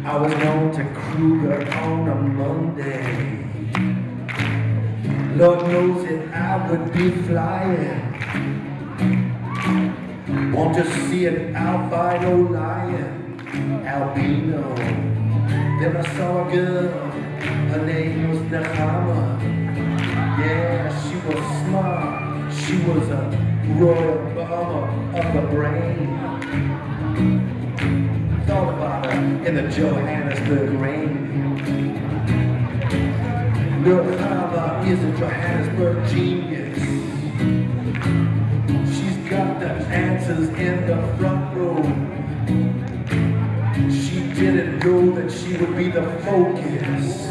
I was going to Kruger on a Monday. Lord knows that I would be flying. Want to see an albino lion, albino. Then I saw a girl, her name was Nahama. Yeah, she was smart. She was a royal bomber of the brain. Thought about her in the Johannesburg rain. Nahama is a Johannesburg genius. She's got the answers in the front row. She didn't know that she would be the focus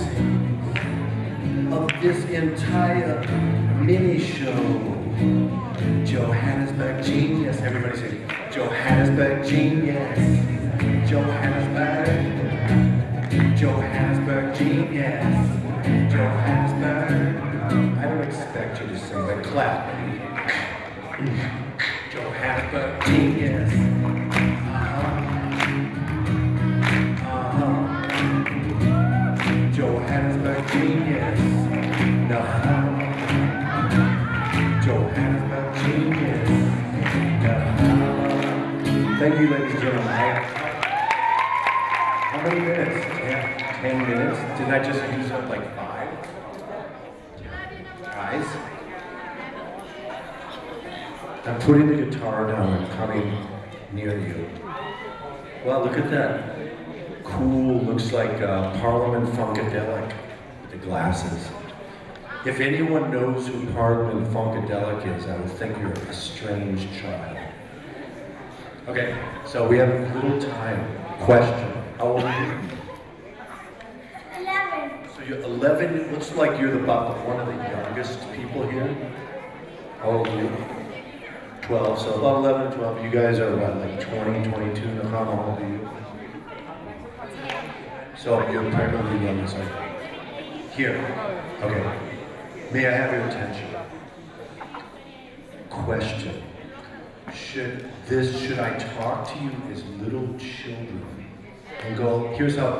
of this entire mini show. Johannesburg genius. Everybody say Johannesburg genius. Johannesburg. Johannesburg genius. Johannesburg. I don't expect you to sing, but clap. Johannesburg genius. Johannesburg genius. Johannesburg genius. Thank you, ladies and gentlemen. How many minutes? 10 minutes? Didn't I just use up like 5? Guys? I'm putting the guitar down and coming near you. Well, look at that. Cool, looks like Parliament Funkadelic with the glasses. If anyone knows who Parliament Funkadelic is, I would think you're a strange child. Okay, so we have a little time. Question. How old are you? 11. So you're 11. It looks like you're about one of the youngest people here. How old are you? 12. So about 11, 12. You guys are what, like 20, 22? How old are you? So you're probably young, so here. Okay. May I have your attention? Question. Should I talk to you as little children? And go, here's how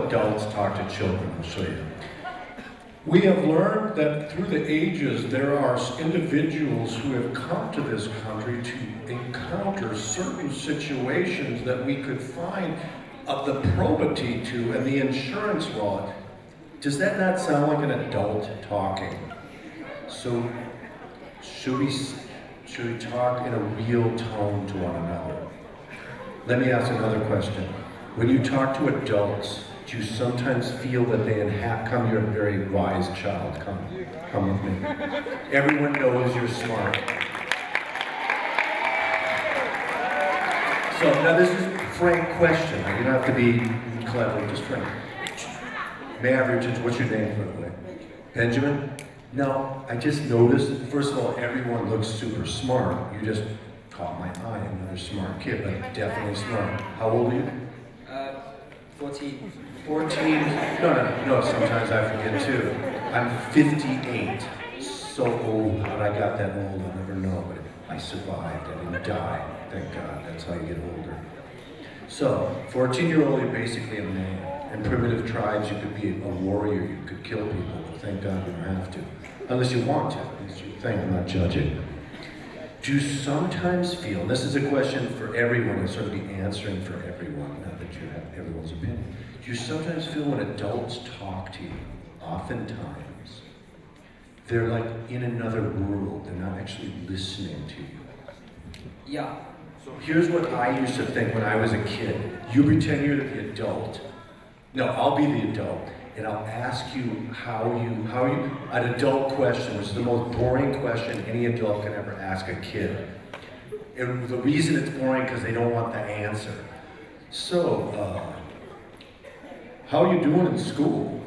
adults talk to children. I'll show you. We have learned that through the ages, there are individuals who have come to this country to encounter certain situations that we could find of the probity to and the insurance law. Does that not sound like an adult talking? So, should we talk in a real tone to one another? Let me ask another question. When you talk to adults, do you sometimes feel that they come, you're a very wise child, come with me. Everyone knows you're smart. So now this is a frank question. You don't have to be clever, just frank. May I have your attention? What's your name, by the way? Benjamin? Now, I just noticed, first of all, everyone looks super smart. You just caught my eye, another smart kid, but definitely smart. How old are you? 14. 14? No, sometimes I forget too. I'm 58. So old. How I got that old, I'll never know, but I survived. I didn't die. Thank God. That's how you get older. So, 14-year-old, you're basically a man. In primitive tribes, you could be a warrior. You could kill people, but thank God you don't have to. Unless you want to. It's your thing. I'm not judging. Do you sometimes feel, and this is a question for everyone, and sort of be answering for everyone, not that you have everyone's opinion. Do you sometimes feel when adults talk to you, oftentimes, they're like in another world, they're not actually listening to you? Yeah. So here's what I used to think when I was a kid. You pretend you're the adult. No, I'll be the adult, and I'll ask you an adult question, which is the most boring question any adult can ever ask a kid. And the reason it's boring because they don't want the answer. So, how are you doing in school?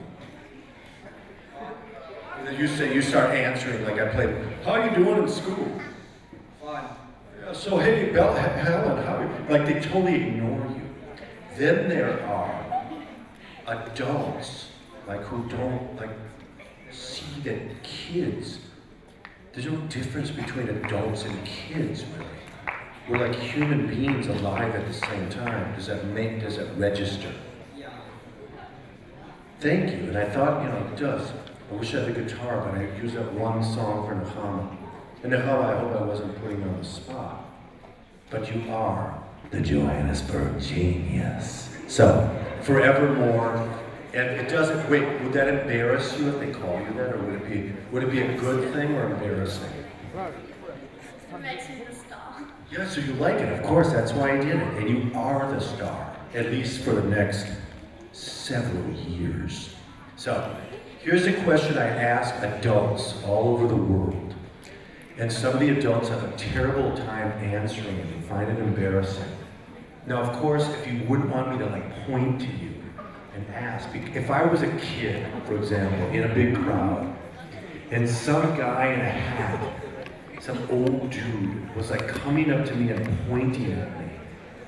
And then you start answering like I played. How are you doing in school? Fine. Yeah, so hey, Helen, how are you? Like they totally ignore you. Then there are adults who don't see that kids. There's no difference between adults and kids, really. We're like human beings alive at the same time. Does that register? Yeah. Thank you. And I thought, it does. I wish I had the guitar, but I used that one song for Nechama. And Nechama, I hope I wasn't putting you on the spot. But you are the Johannesburg genius. So, forevermore, and it doesn't, wait, would that embarrass you if they call you that? Or would it be a good thing or embarrassing? It makes me the star. Yeah, so you like it, of course, that's why I did it. And you are the star, at least for the next several years. So, here's a question I ask adults all over the world. And some of the adults have a terrible time answering it and find it embarrassing. Now, of course, if you wouldn't want me to point to you and ask, if I was a kid, for example, in a big crowd, and some guy in a hat, some old dude was coming up to me and pointing at me,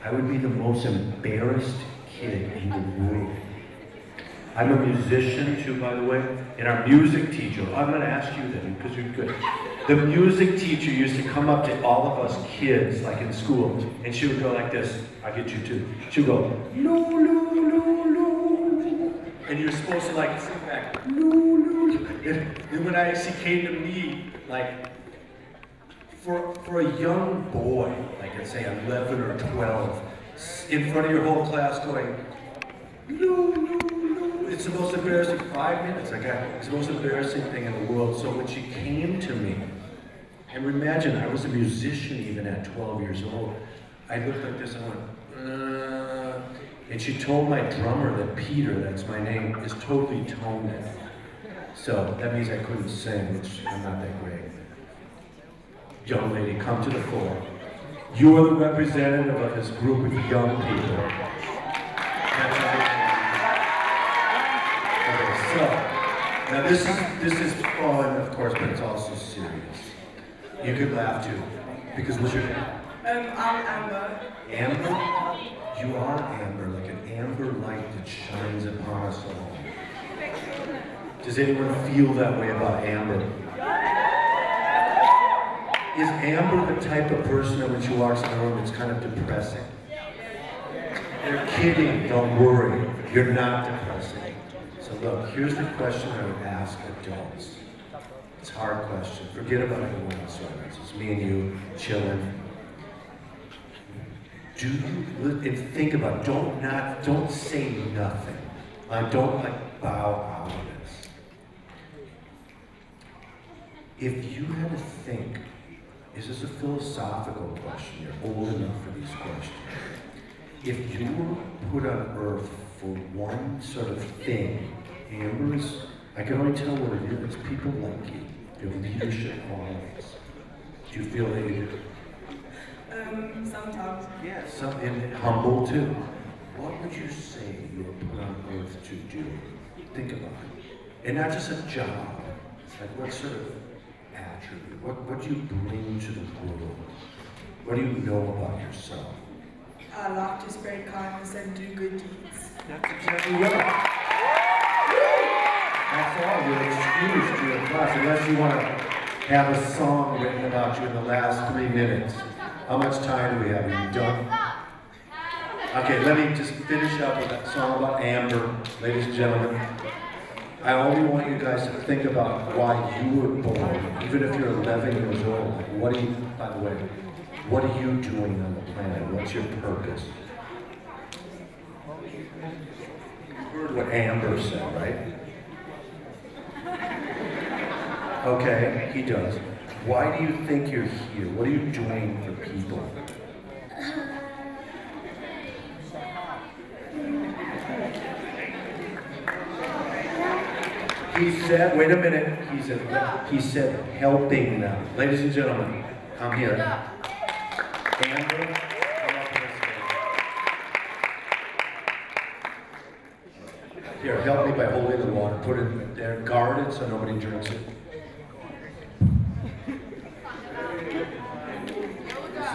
I would be the most embarrassed kid in the world. I'm a musician too, by the way, and our music teacher, I'm going to ask you then, because you're good. The music teacher used to come up to all of us kids, in school, and she would go like this. I get you too. She would go, loo, loo, loo, loo. And you're supposed to sing back, loo, loo, loo. And when she came to me, for a young boy, let's say 11 or 12, in front of your whole class going, loo, loo, loo. It's the most embarrassing 5 minutes. It's the most embarrassing thing in the world. So when she came to me, and imagine I was a musician even at 12 years old, I looked like this and I went, and she told my drummer that Peter, that's my name, is totally tone deaf. So that means I couldn't sing, which I'm not that great. Young lady, come to the floor. You are the representative of this group of young people. Okay, so, now this is fun, of course, but it's also serious. You could laugh too, because what's your name? I'm Amber. Amber? You are Amber, like an amber light that shines upon us all. Does anyone feel that way about Amber? Is Amber the type of person that when she walks in the room it's kind of depressing? They're kidding, don't worry. You're not depressing. So look, here's the question I would ask adults. It's a hard question. Forget about everyone else right now. It's me and you, chilling. Do you, and think about it, don't say nothing. Don't bow out of this. If you had to think, is this a philosophical question? You're old enough for these questions. If you were put on earth for one sort of thing, Amber's, I can only tell what it is. People like you. You have leadership qualities. Do you feel that you do? Sometimes. Yeah, and humble too. What would you say you were put on earth to do? Think about it. And not just a job. What sort of attribute? What do you bring to the world? What do you know about yourself? I like to spread kindness and do good deeds. That's exactly right. That's all. You're excused to your class, unless you want to have a song written about you in the last 3 minutes. How much time do we have? Are you done? Okay, let me just finish up with that song about Amber, ladies and gentlemen. I only want you guys to think about why you were born, even if you're 11 years old. What are you, by the way, what are you doing on the planet? What's your purpose? You heard what Amber said, right? Okay, he does. Why do you think you're here? What are you doing for people? He said, wait a minute, he said helping them. Ladies and gentlemen, come here. Amber, come up here. Here, help me by holding the water. Put it there, guard it so nobody drinks it.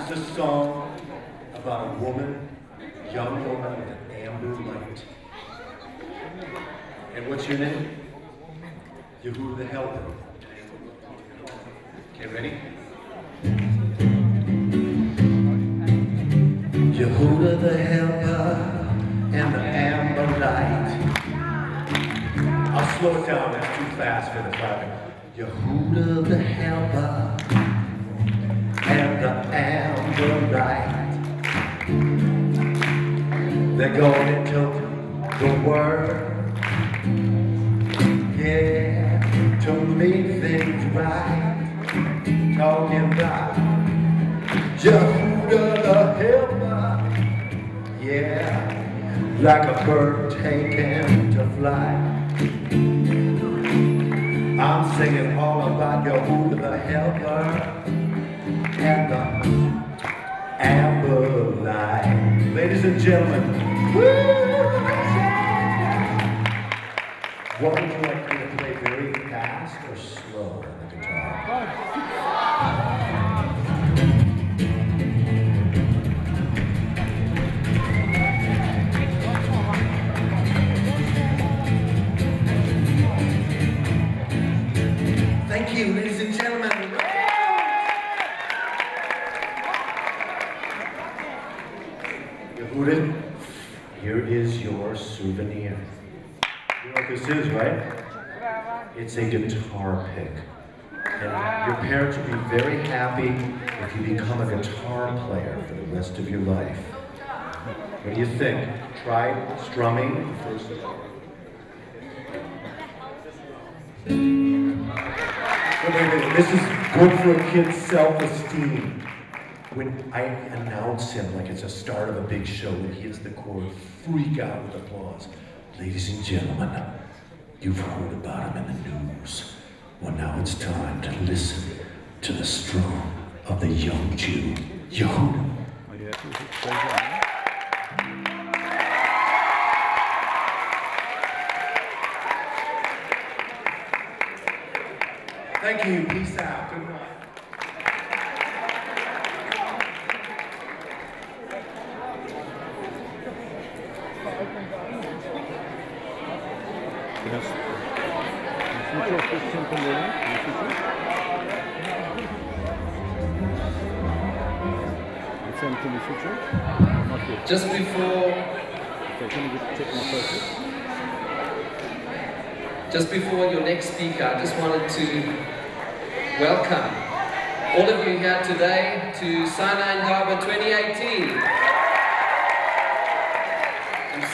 This is a song about a woman, young woman with an amber light. And what's your name? Yehuda the Helper. Okay, ready? Yehuda the Helper and the amber light. slow it down, that's too fast for the clapping. Yehuda the helper and the Amberite, they're going to the word, yeah, to make things right. Talking about Yehuda the helper, yeah, like a bird taken to flight. I'm singing all about Yehuda the helper and the amber light. Ladies and gentlemen, what would you like me to play, very fast or slow on the guitar? Thank you, ladies and gentlemen. Yehuda, here is your souvenir. You know what this is, right? It's a guitar pick. And your parents will be very happy if you become a guitar player for the rest of your life. What do you think? Try strumming first. This is good for a kid's self-esteem. When I announce him like it's a start of a big show, when he hits the chord, freak out with applause. Ladies and gentlemen, you've heard about him in the news. Well, now it's time to listen to the strum of the young Jew, Yehuda. Thank you. Peace out. Good night. Just before your next speaker, I just wanted to welcome all of you here today to Sinai Next 2018. I'm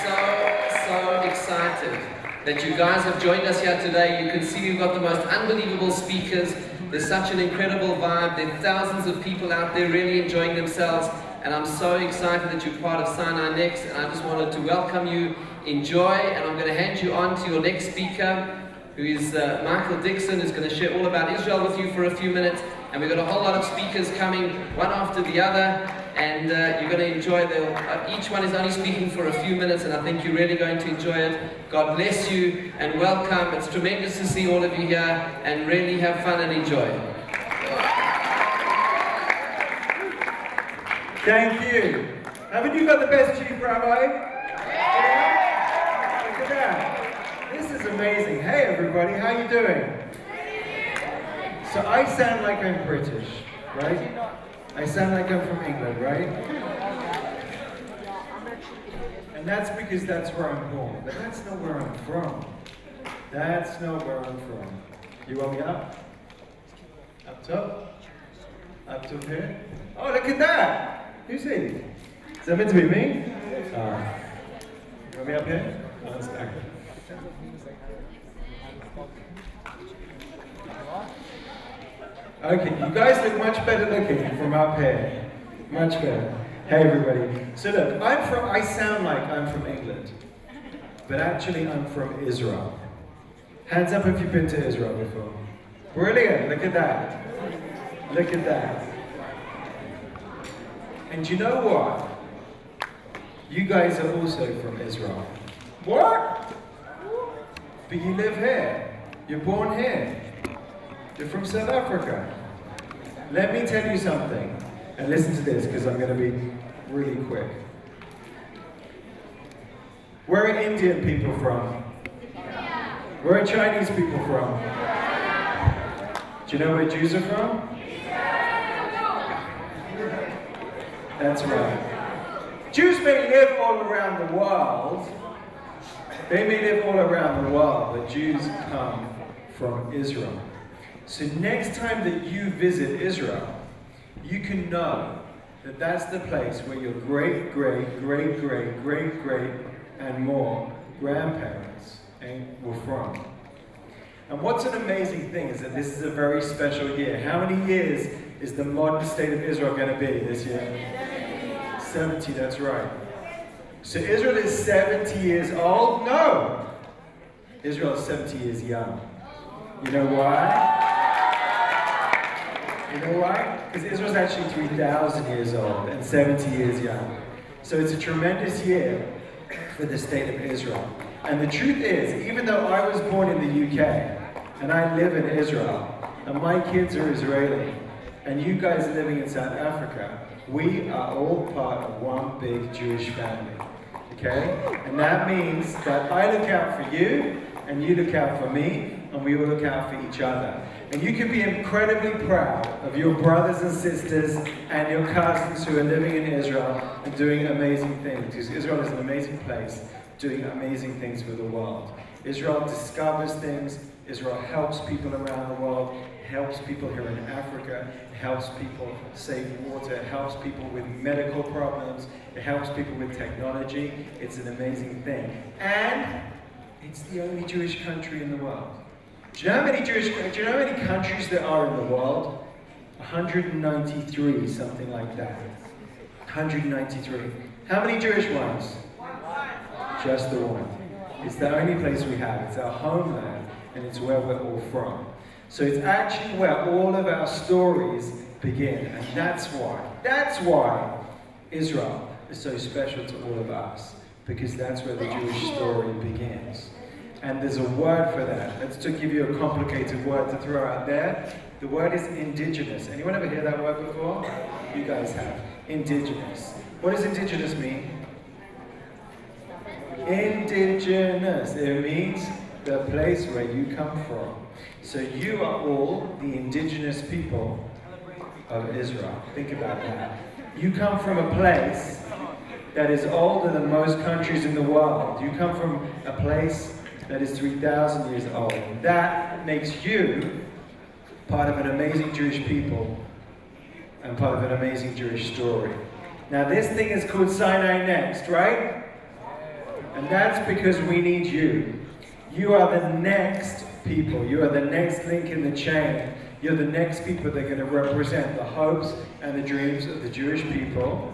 so excited that you guys have joined us here today. You can see we've got the most unbelievable speakers. There's such an incredible vibe. There are thousands of people out there really enjoying themselves. And I'm so excited that you're part of Sinai Next. And I just wanted to welcome you, enjoy, and I'm going to hand you on to your next speaker, who is Michael Dixon, who's going to share all about Israel with you for a few minutes. And we've got a whole lot of speakers coming, one after the other. And you're going to enjoy each one is only speaking for a few minutes, and I think you're really going to enjoy it. God bless you and welcome. It's tremendous to see all of you here, and really have fun and enjoy. Thank you. Haven't you got the best chief rabbi? Yeah. Look at that. This is amazing. Hey everybody, how you doing? So I sound like I'm British, right? I sound like I'm from England, right? And that's because that's where I'm born. But that's not where I'm from. That's not where I'm from. You want me up? Up top? Up top here? Oh, look at that! Who's he? Is that meant to be me? You want me up here? Oh, that's okay. Okay, you guys look much better looking from up here. Much better. Hey everybody. So look, I sound like I'm from England, but actually I'm from Israel. Hands up if you've been to Israel before. Brilliant, look at that. Look at that. And you know what? You guys are also from Israel. What? But you live here. You're born here. You're from South Africa. Let me tell you something, and listen to this because I'm going to be really quick. Where are Indian people from? Where are Chinese people from? Do you know where Jews are from? That's right. Jews may live all around the world, They may live all around the world, but Jews come from Israel. So next time that you visit Israel, you can know that that's the place where your great, great, great, great, great, great, and more grandparents were from. And what's an amazing thing is that this is a very special year. How many years is the modern state of Israel going to be this year? 70, that's right. So Israel is 70 years old? No! Israel is 70 years young. You know why? You know why? Because Israel's actually 3,000 years old and 70 years young. So it's a tremendous year for the state of Israel. And the truth is, even though I was born in the UK, and I live in Israel, and my kids are Israeli, and you guys are living in South Africa, we are all part of one big Jewish family. Okay? And that means that I look out for you, and you look out for me, and we all look out for each other. And you can be incredibly proud of your brothers and sisters and your cousins who are living in Israel and doing amazing things. Because Israel is an amazing place, doing amazing things for the world. Israel discovers things. Israel helps people around the world. It helps people here in Africa. It helps people save water. It helps people with medical problems. It helps people with technology. It's an amazing thing. And it's the only Jewish country in the world. Do you know how many countries there are in the world? 193, something like that. 193. How many Jewish ones? Just the one. It's the only place we have. It's our homeland, and it's where we're all from. So it's actually where all of our stories begin, and that's why Israel is so special to all of us, because that's where the Jewish story begins. And there's a word for that. Let's just give you a complicated word to throw out there. The word is indigenous. Anyone ever hear that word before? You guys have. Indigenous. What does indigenous mean? Indigenous. It means the place where you come from. So you are all the indigenous people of Israel. Think about that. You come from a place that is older than most countries in the world. You come from a place that is 3,000 years old. That makes you part of an amazing Jewish people and part of an amazing Jewish story. Now this thing is called Sinai Next, right? And that's because we need you. You are the next people. You are the next link in the chain. You're the next people that are going to represent the hopes and the dreams of the Jewish people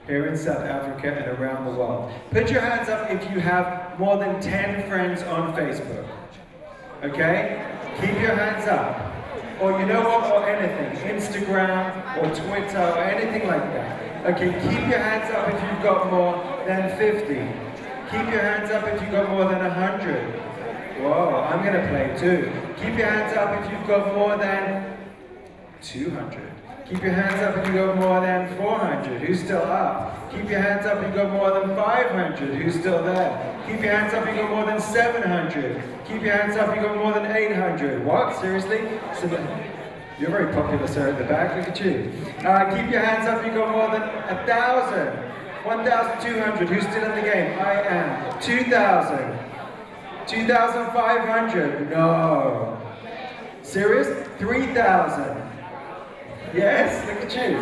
here in South Africa and around the world. Put your hands up if you have more than 10 friends on Facebook. Okay? Keep your hands up. Or you know what, or anything. Instagram, or Twitter, or anything like that. Okay, keep your hands up if you've got more than 50. Keep your hands up if you've got more than 100. Whoa, I'm going to play too. Keep your hands up if you've got more than 200. Keep your hands up if you've got more than 400. Who's still up? Keep your hands up if you've got more than 500. Who's still there? Keep your hands up if you've got more than 700. Keep your hands up if you've got more than 800. What? Seriously? You're very popular, sir, at the back. Look at you. Keep your hands up if you've got more than 1,000. 1,200. Who's still in the game? I am. 2,000. 2,500. No. Serious? 3,000. Yes, look at you.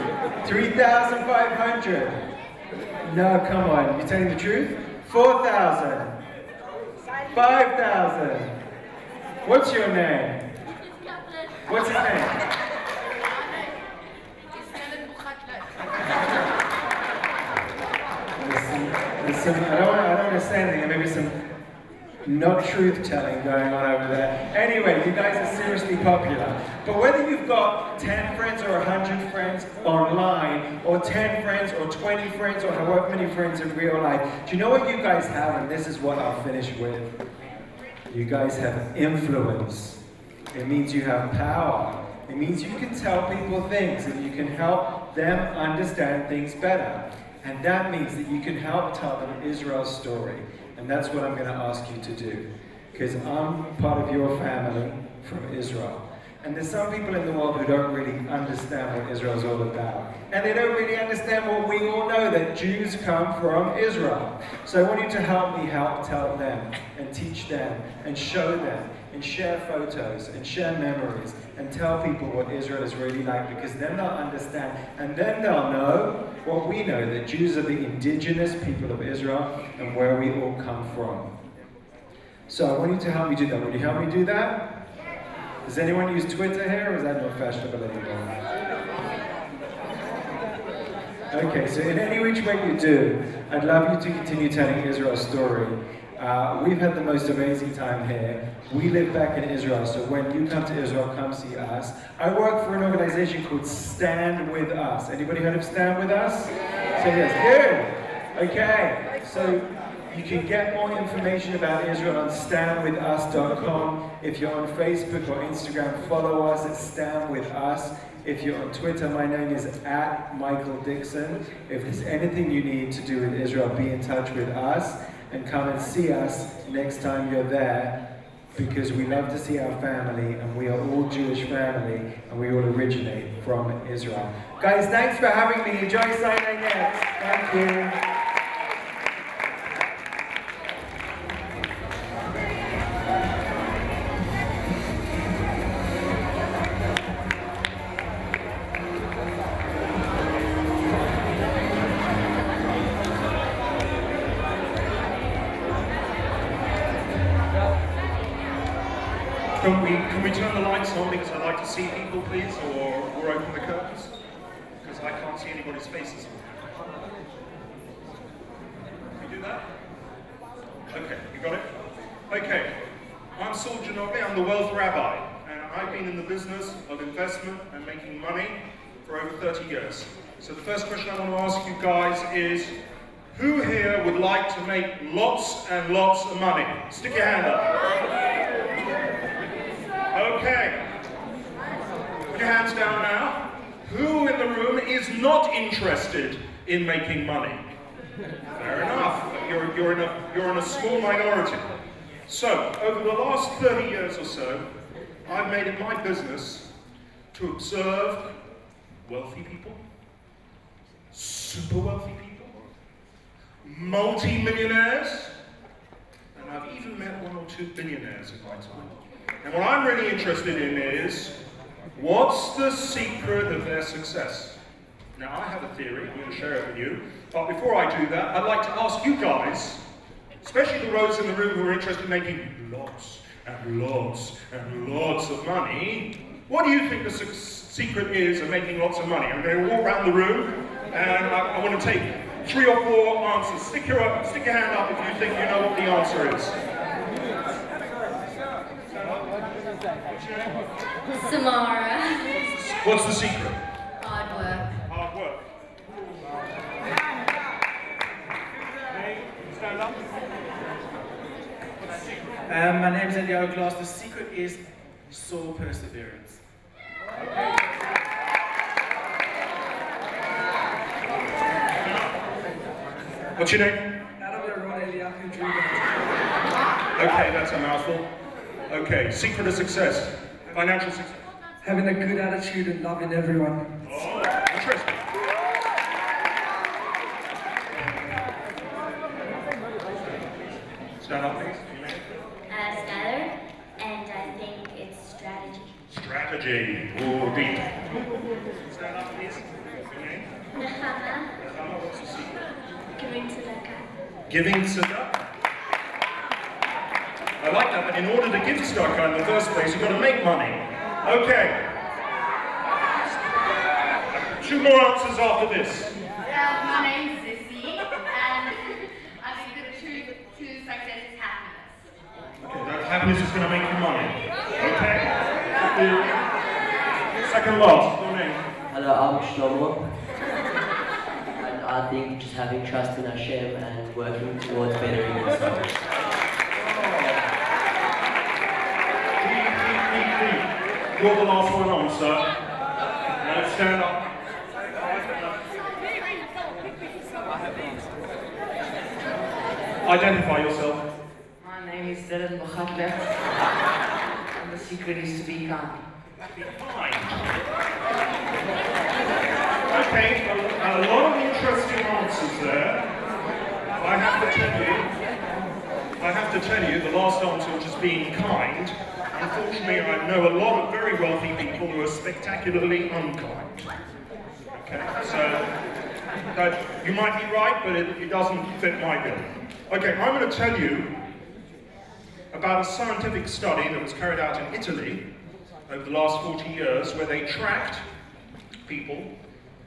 3,500. No, come on. You're telling the truth? 4,000. 5,000. What's your name? What's his name? I don't want to say anything. There may be some not truth-telling going on over there. Anyway, you guys are seriously popular. But whether you've got 10 friends or 100 friends online, or 10 friends or 20 friends or however many friends in real life, do you know what you guys have? And this is what I'll finish with. You guys have influence. It means you have power. It means you can tell people things and you can help them understand things better. And that means that you can help tell them Israel's story. And that's what I'm going to ask you to do. Because I'm part of your family from Israel. And there's some people in the world who don't really understand what Israel's all about. And they don't really understand what we all know, that Jews come from Israel. So I want you to help me help tell them and teach them and show them and share photos and share memories and tell people what Israel is really like, because then they'll understand and then they'll know what we know, that Jews are the indigenous people of Israel and where we all come from. So I want you to help me do that. Would you help me do that? Does anyone use Twitter here, or is that not fashionable anymore? Okay, so in any which way you do, I'd love you to continue telling Israel's story. We've had the most amazing time here. We live back in Israel, so when you come to Israel, come see us. I work for an organization called Stand With Us. Anybody heard of Stand With Us? Say yes. Good. Okay, so you can get more information about Israel on standwithus.com. If you're on Facebook or Instagram, follow us at Stand With Us. If you're on Twitter, my name is @MichaelDixon. If there's anything you need to do with Israel, be in touch with us and come and see us next time you're there, because we love to see our family, and we are all Jewish family, and we all originate from Israel. Guys, thanks for having me. Enjoy Sinai Next. Thank you. Can we turn the lights on, because I'd like to see people, please, or open the curtains, because I can't see anybody's faces. Can we do that? Okay, you got it? Okay, I'm Saul Janobi, I'm the wealth rabbi, and I've been in the business of investment and making money for over 30 years. So the first question I want to ask you guys is, who here would like to make lots and lots of money? Stick your hand up. Okay. Put your hands down now. Who in the room is not interested in making money? Fair enough. You're in a small minority. So, over the last 30 years or so, I've made it my business to observe wealthy people, super wealthy people, multi-millionaires, and I've even met 1 or 2 billionaires in my time. And what I'm really interested in is, what's the secret of their success? Now, I have a theory, I'm going to share it with you, but before I do that, I'd like to ask you guys, especially the rows in the room who are interested in making lots and lots and lots of money, what do you think the secret is of making lots of money? I'm going to walk around the room, and I want to take 3 or 4 answers. Stick your hand up if you think you know what the answer is. Samara. What's the secret? Hard work. Hard work. Stand up. What's the secret? My name is Eliyahu Glass. The secret is soul perseverance. Okay. What's your name? Okay, that's a mouthful. Okay, secret of success. Financial success. Having a good attitude and loving everyone. Oh, interesting. Stand up, please. Skylar, and I think it's strategy. Strategy. Oh, deep. Stand up, please. Your name? Nahama. Nahama, what's the secret? Giving tzedakah. Giving tzedakah. I like that, but in order to give tzedakah in the first place, you've got to make money. Okay. 2 more answers after this. My name's Sissy, and I think the truth to success is happiness. Okay, that happiness is going to make you money. Okay? Second last, your name? Hello, I'm Shlomo. And I think just having trust in Hashem and working towards bettering yourself. You're the last one on, sir. Now stand up. Identify yourself. My name is Dylan Bachatlet, and the secret is to be kind. Be kind. Okay, a lot of interesting answers there. I have to tell you, the last answer, which is being kind, unfortunately I know a lot of very wealthy people who are spectacularly unkind. Okay, so you might be right, but it doesn't fit my bill. Okay, I'm going to tell you about a scientific study that was carried out in Italy over the last 40 years, where they tracked people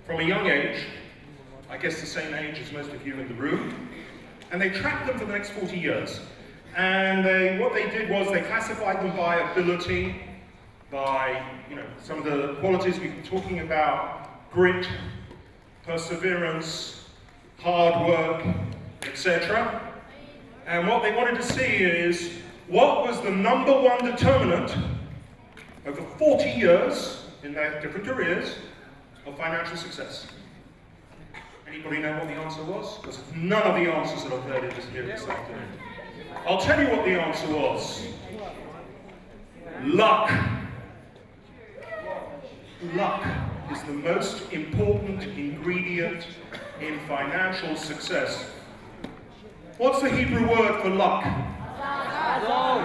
from a young age, I guess the same age as most of you in the room, and they tracked them for the next 40 years. And what they did was they classified them by ability, by some of the qualities we've been talking about: grit, perseverance, hard work, etc. And what they wanted to see is what was the #1 determinant over 40 years in their different careers of financial success. Anybody know what the answer was? Because none of the answers that I've heard in this afternoon. I'll tell you what the answer was. Luck. Luck is the most important ingredient in financial success. What's the Hebrew word for luck?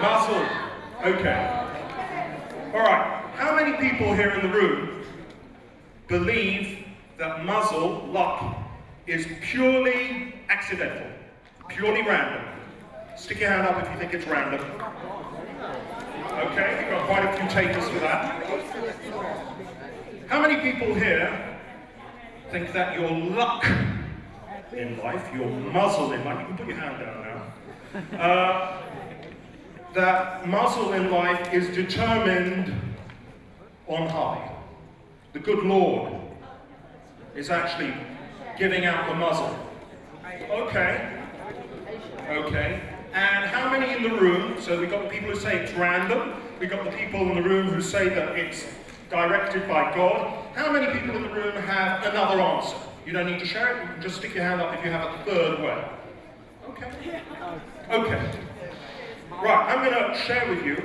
Muscle. Okay. All right. How many people here in the room believe that muzzle, luck, is purely accidental, purely random? Stick your hand up if you think it's random. Okay, we've got quite a few takers for that. How many people here think that your luck in life, your muzzle in life, you can put your hand down now, that muzzle in life is determined on high? The good Lord is actually giving out the muzzle. Okay. Okay. And how many in the room, so we've got the people who say it's random, we've got the people in the room who say that it's directed by God. How many people in the room have another answer? You don't need to share it, you can just stick your hand up if you have a third way. Okay. Okay. Right, I'm going to share with you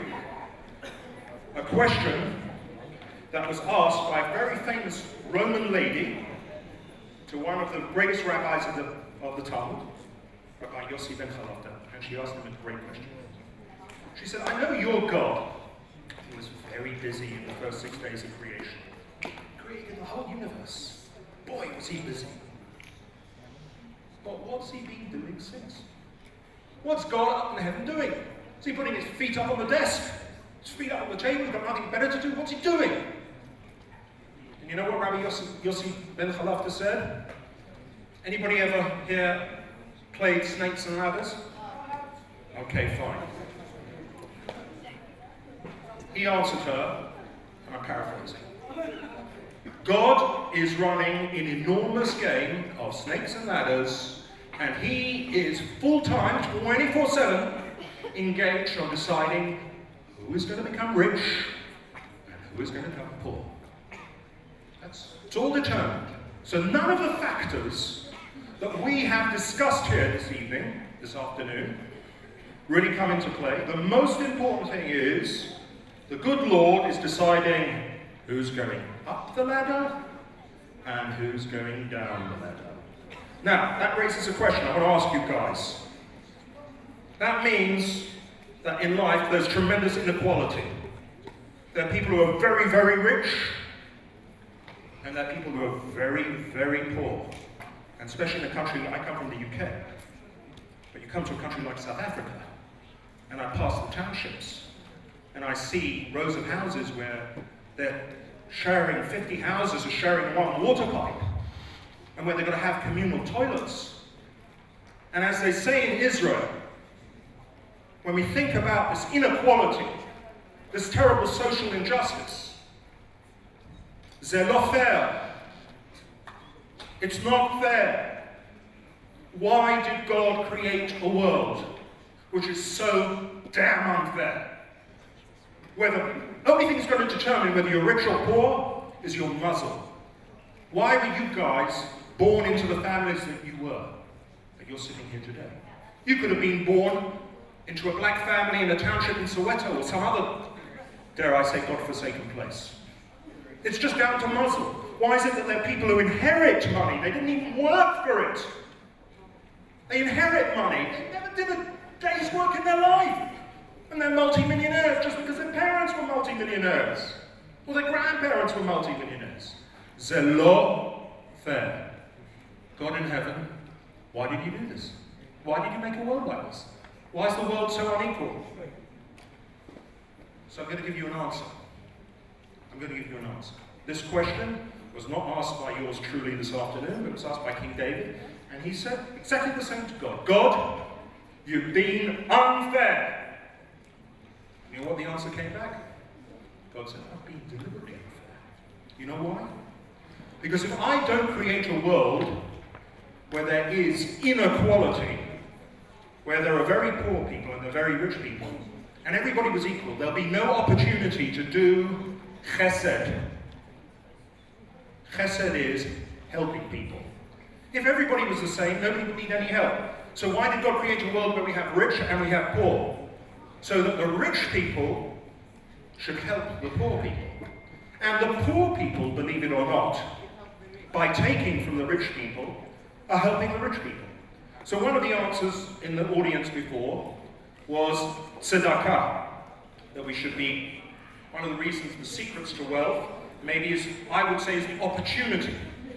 a question that was asked by a very famous Roman lady to one of the greatest rabbis of the Talmud, Rabbi Yossi ben Chalafta, and she asked him a great question. She said, I know your God, who was very busy in the first 6 days of creation, created the whole universe. Boy, was he busy. But what's he been doing since? What's God up in heaven doing? Is he putting his feet up on the desk? His feet up on the table? He's got nothing better to do? What's he doing? And you know what Rabbi Yossi ben Chalafta said? Anybody ever here played snakes and ladders? Okay, fine. He answered her, and I'm paraphrasing, God is running an enormous game of snakes and ladders, and he is full-time, 24/7, engaged on deciding who is going to become rich and who is going to become poor. It's all determined. So none of the factors that we have discussed here this afternoon, really come into play. The most important thing is the good Lord is deciding who's going up the ladder and who's going down the ladder. Now, that raises a question I want to ask you guys. That means that in life there's tremendous inequality. There are people who are very, very rich, and there are people who are very, very poor. And especially in a country, I come from the UK, but you come to a country like South Africa, and I pass the townships, and I see rows of houses where they're sharing, 50 houses are sharing one water pipe, and where they're going to have communal toilets. And as they say in Israel, when we think about this inequality, this terrible social injustice, c'est לא fair. It's not fair. Why did God create a world which is so damn unfair? Where the only thing that's going to determine whether you're rich or poor is your muzzle. Why were you guys born into the families that you were, that you're sitting here today? You could have been born into a black family in a township in Soweto or some other dare I say, God-forsaken place. It's just down to muzzle. Why is it that there are people who inherit money? They didn't even work for it. They inherit money. They never did a day's work in their life. And they're multi-millionaires just because their parents were multi-millionaires. Or their grandparents were multi-millionaires. C'est lo fair. God in heaven, why did you do this? Why did you make a world like this? Why is the world so unequal? So I'm going to give you an answer. I'm going to give you an answer. This question was not asked by yours truly this afternoon, but it was asked by King David, and he said exactly the same to God. God, you've been unfair. You know what the answer came back? God said, I've been deliberately unfair. You know why? Because if I don't create a world where there is inequality, where there are very poor people and there are very rich people, and everybody was equal, there'll be no opportunity to do chesed. Chesed is helping people. If everybody was the same, nobody would need any help. So why did God create a world where we have rich and we have poor? So that the rich people should help the poor people. And the poor people, believe it or not, by taking from the rich people, are helping the rich people. So one of the answers in the audience before was tzedakah, that we should be, one of the reasons, the secrets to wealth, maybe is, I would say, is the opportunity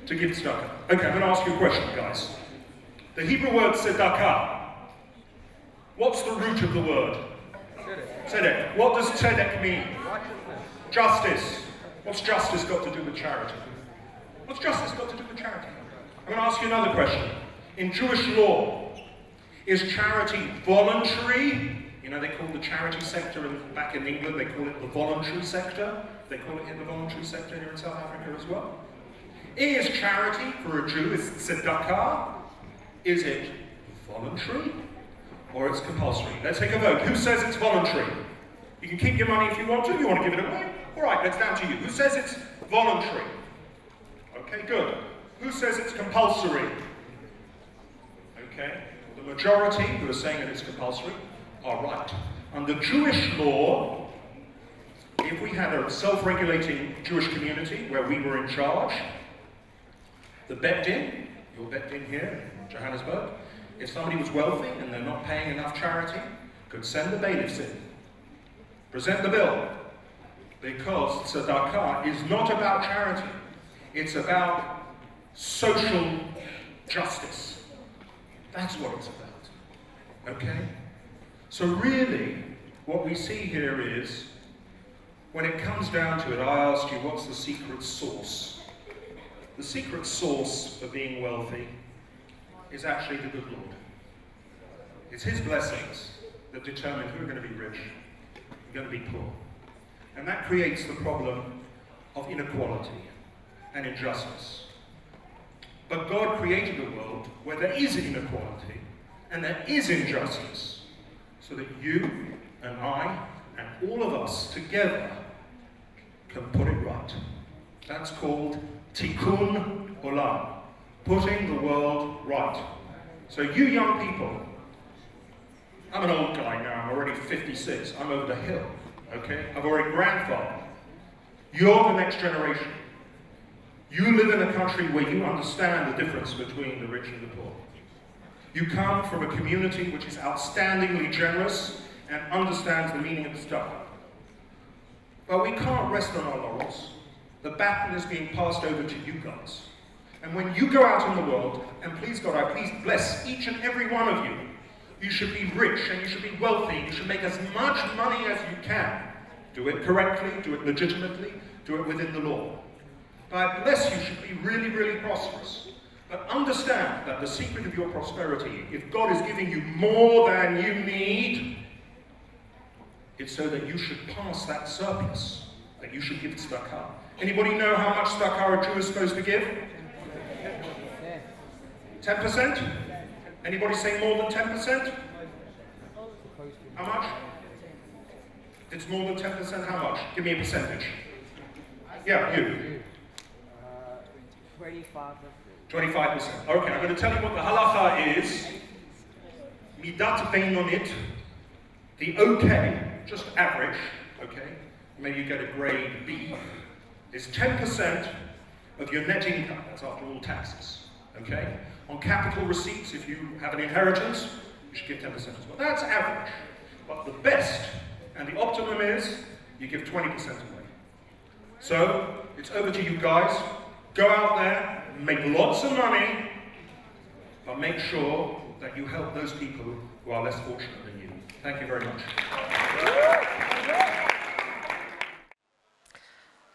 to give tzedakah. Okay, I'm going to ask you a question, guys. The Hebrew word tzedakah, what's the root of the word? Tzedek. What does tzedek mean? Justice. What's justice got to do with charity? What's justice got to do with charity? I'm going to ask you another question. In Jewish law, is charity voluntary? You know, they call the charity sector back in England, they call it the voluntary sector. They call it in the voluntary sector here in South Africa as well. Is charity for a Jew, is tzedakah, is it voluntary or it's compulsory? Let's take a vote. Who says it's voluntary? You can keep your money if you want to. You want to give it away? All right, that's down to you. Who says it's voluntary? Okay, good. Who says it's compulsory? Okay, the majority who are saying that it's compulsory are right. Under Jewish law, if we had a self-regulating Jewish community where we were in charge, the Bet Din, your Bet Din here in Johannesburg, if somebody was wealthy and they're not paying enough charity, could send the bailiffs in, present the bill, because tzedakah is not about charity, it's about social justice. That's what it's about, okay? So really, what we see here is, when it comes down to it, I asked you, what's the secret sauce? The secret sauce for being wealthy is actually the good Lord. It's His blessings that determine who are going to be rich, who are going to be poor. And that creates the problem of inequality and injustice. But God created a world where there is inequality and there is injustice, so that you and I and all of us together can put it right. That's called tikkun olam, putting the world right. So you young people, I'm an old guy now, I'm already 56, I'm over the hill, okay? I've already grandfathered. You're the next generation. You live in a country where you understand the difference between the rich and the poor. You come from a community which is outstandingly generous and understands the meaning of the stuff. But we can't rest on our laurels. The baton is being passed over to you guys. And when you go out in the world, and please God, I please bless each and every one of you, you should be rich and you should be wealthy. You should make as much money as you can. Do it correctly, do it legitimately, do it within the law. But I bless you should be really, really prosperous. But understand that the secret of your prosperity, if God is giving you more than you need, it's so that you should pass that surplus, that you should give tzedakah. Anybody know how much tzedakah a Jew is supposed to give? 10%? Anybody say more than 10%? How much? If it's more than 10%, how much? Give me a percentage. Yeah, you. 25%. 25%. Okay, I'm going to tell you what the halacha is. Midat beinonit, the okay, just average, okay, maybe you get a grade B, is 10% of your net income. That's after all taxes. Okay? On capital receipts, if you have an inheritance, you should give 10% as well. That's average. But the best and the optimum is you give 20% away. So, it's over to you guys. Go out there, make lots of money, but make sure that you help those people who are less fortunate than you. Thank you very much.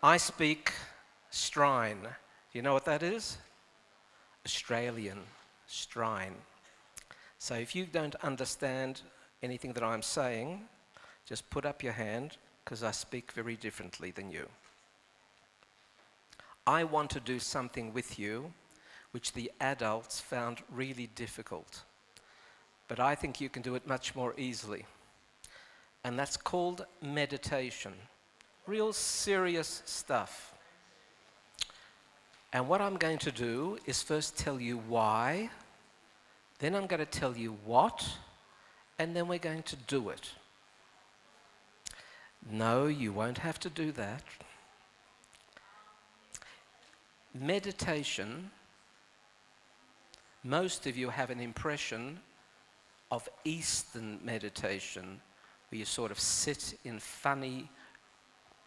I speak Strine. Do you know what that is? Australian Strine. So if you don't understand anything that I'm saying, just put up your hand, because I speak very differently than you. I want to do something with you which the adults found really difficult, but I think you can do it much more easily. And that's called meditation. Real serious stuff. And what I'm going to do is first tell you why, then I'm going to tell you what, and then we're going to do it. No, you won't have to do that. Meditation, most of you have an impression of Eastern meditation, where you sort of sit in funny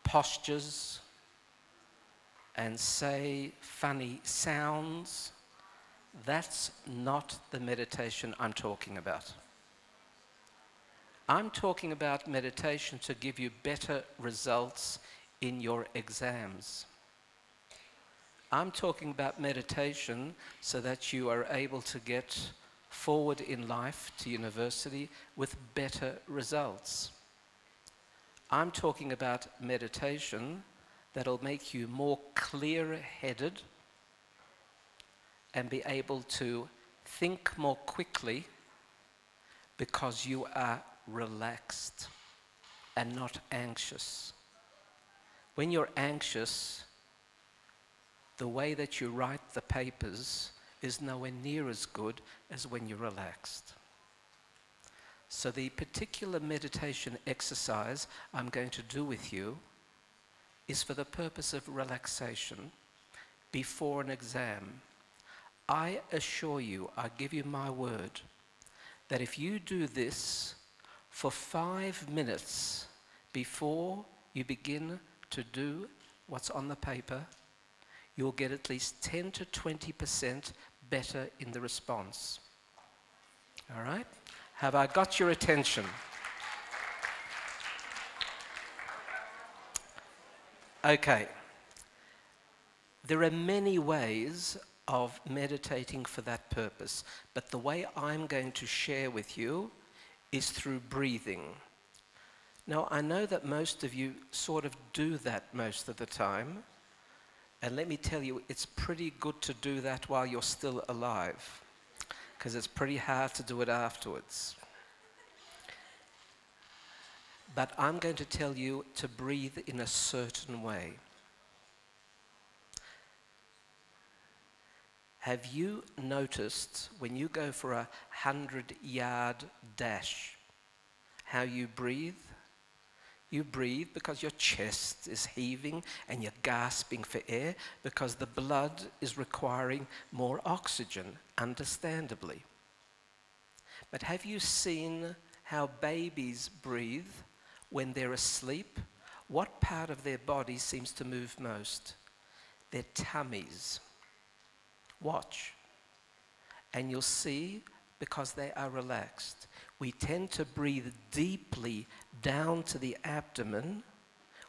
postures and say funny sounds. That's not the meditation I'm talking about. I'm talking about meditation to give you better results in your exams. I'm talking about meditation so that you are able to get forward in life to university with better results. I'm talking about meditation that'll make you more clear-headed and be able to think more quickly because you are relaxed and not anxious. When you're anxious, the way that you write the papers is nowhere near as good as when you're relaxed. So the particular meditation exercise I'm going to do with you is for the purpose of relaxation before an exam. I assure you, I give you my word, that if you do this for 5 minutes before you begin to do what's on the paper, you'll get at least 10 to 20% better in the response. All right? Have I got your attention? Okay. There are many ways of meditating for that purpose, but the way I'm going to share with you is through breathing. Now, I know that most of you sort of do that most of the time, and let me tell you, it's pretty good to do that while you're still alive, because it's pretty hard to do it afterwards. But I'm going to tell you to breathe in a certain way. Have you noticed when you go for a 100-yard dash, how you breathe? You breathe because your chest is heaving and you're gasping for air because the blood is requiring more oxygen, understandably. But have you seen how babies breathe when they're asleep? What part of their body seems to move most? Their tummies. Watch. And you'll see, because they are relaxed, we tend to breathe deeply down to the abdomen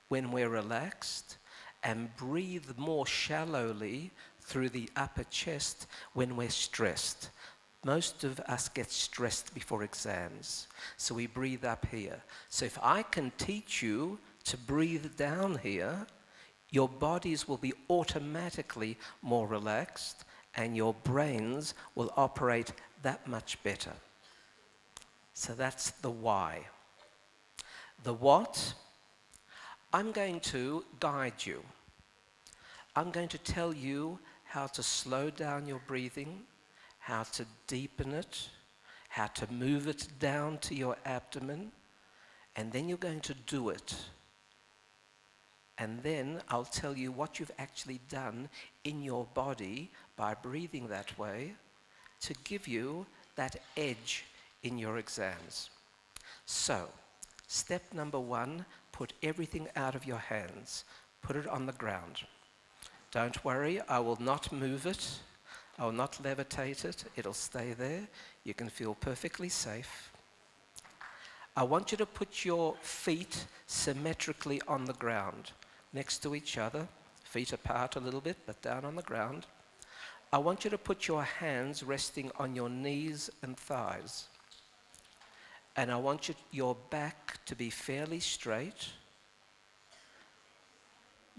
when we're relaxed and breathe more shallowly through the upper chest when we're stressed. Most of us get stressed before exams, so we breathe up here. So if I can teach you to breathe down here, your bodies will be automatically more relaxed and your brains will operate that much better. So that's the why. The what? I'm going to guide you. I'm going to tell you how to slow down your breathing, how to deepen it, how to move it down to your abdomen, and then you're going to do it And then I'll tell you what you've actually done in your body by breathing that way to give you that edge in your exams. So, step number 1, put everything out of your hands. Put it on the ground. Don't worry, I will not move it. I will not levitate it. It'll stay there. You can feel perfectly safe. I want you to put your feet symmetrically on the ground, next to each other, feet apart a little bit, but down on the ground. I want you to put your hands resting on your knees and thighs. And I want your back to be fairly straight,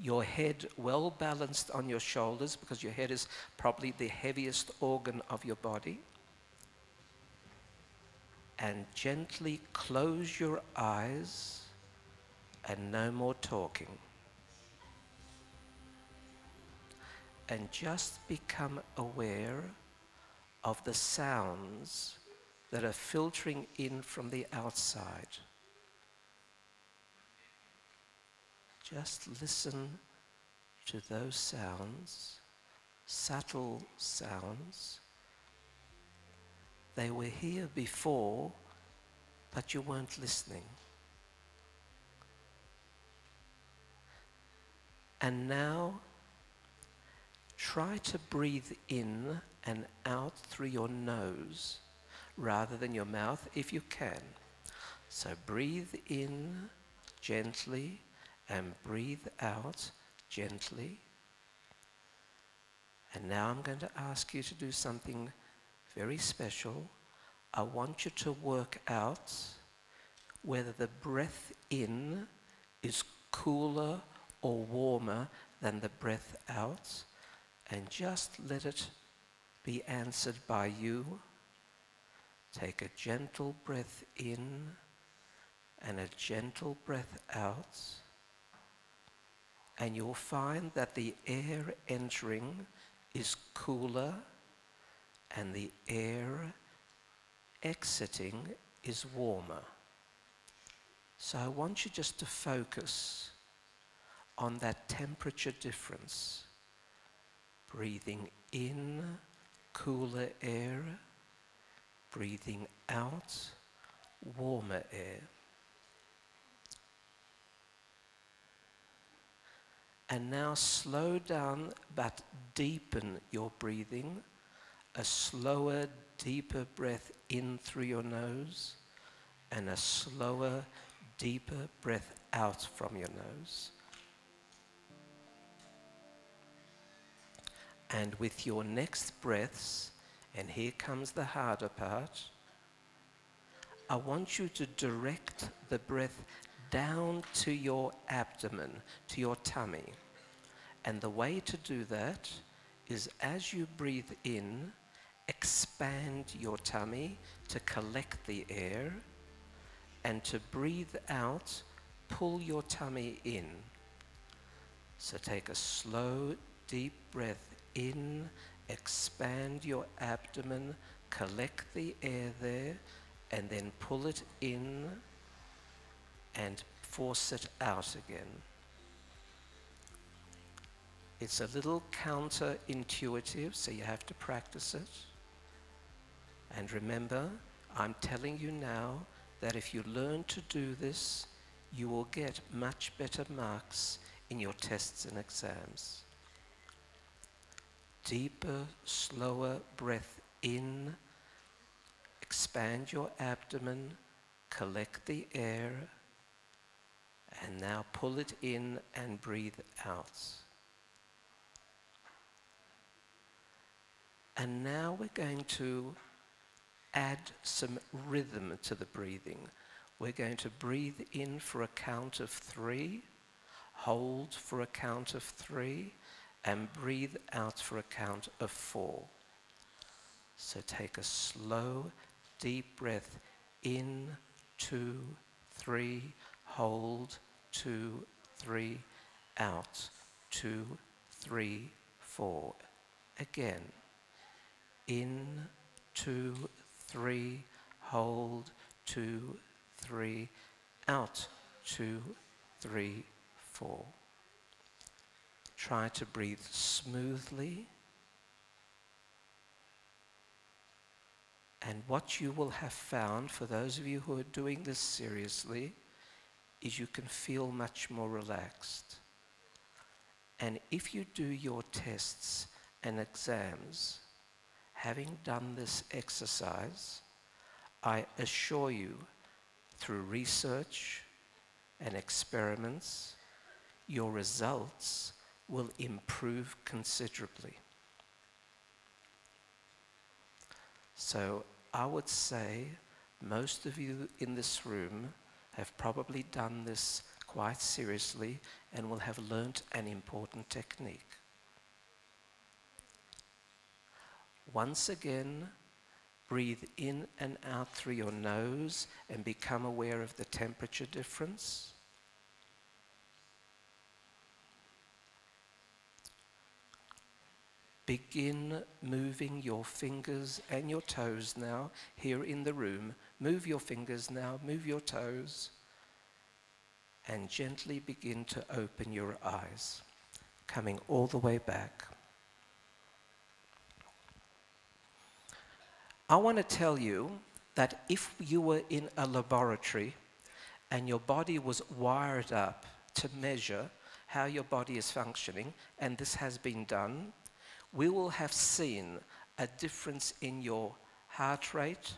your head well balanced on your shoulders, because your head is probably the heaviest organ of your body. And gently close your eyes and no more talking. And just become aware of the sounds that are filtering in from the outside. Just listen to those sounds, subtle sounds. They were here before, but you weren't listening. And now, try to breathe in and out through your nose rather than your mouth if you can. So breathe in gently and breathe out gently. And now I'm going to ask you to do something very special. I want you to work out whether the breath in is cooler or warmer than the breath out, and just let it be answered by you. Take a gentle breath in and a gentle breath out, and you'll find that the air entering is cooler and the air exiting is warmer. So I want you just to focus on that temperature difference. Breathing in cooler air, breathing out warmer air. And now slow down but deepen your breathing. A slower, deeper breath in through your nose and a slower, deeper breath out from your nose. And with your next breaths, and here comes the harder part, I want you to direct the breath down to your abdomen, to your tummy. And the way to do that is as you breathe in, expand your tummy to collect the air, and to breathe out, pull your tummy in. So take a slow, deep breath in, expand your abdomen, collect the air there, and then pull it in and force it out again. It's a little counterintuitive, so you have to practice it. And remember, I'm telling you now that if you learn to do this, you will get much better marks in your tests and exams. Deeper, slower breath in, expand your abdomen, collect the air, and now pull it in and breathe out. And now we're going to add some rhythm to the breathing. We're going to breathe in for a count of 3, hold for a count of 3, and breathe out for a count of 4. So take a slow, deep breath in, 2, 3, hold, 2, 3, out, 2, 3, 4. Again. In, 2, 3, hold, 2, 3, out, 2, 3, 4. Try to breathe smoothly. And what you will have found, for those of you who are doing this seriously, is you can feel much more relaxed. And if you do your tests and exams, having done this exercise, I assure you, through research and experiments, your results will improve considerably. So I would say most of you in this room have probably done this quite seriously and will have learnt an important technique. Once again, breathe in and out through your nose and become aware of the temperature difference. Begin moving your fingers and your toes now, here in the room. Move your fingers now, move your toes, and gently begin to open your eyes, coming all the way back. I want to tell you that if you were in a laboratory and your body was wired up to measure how your body is functioning, and this has been done, we will have seen a difference in your heart rate,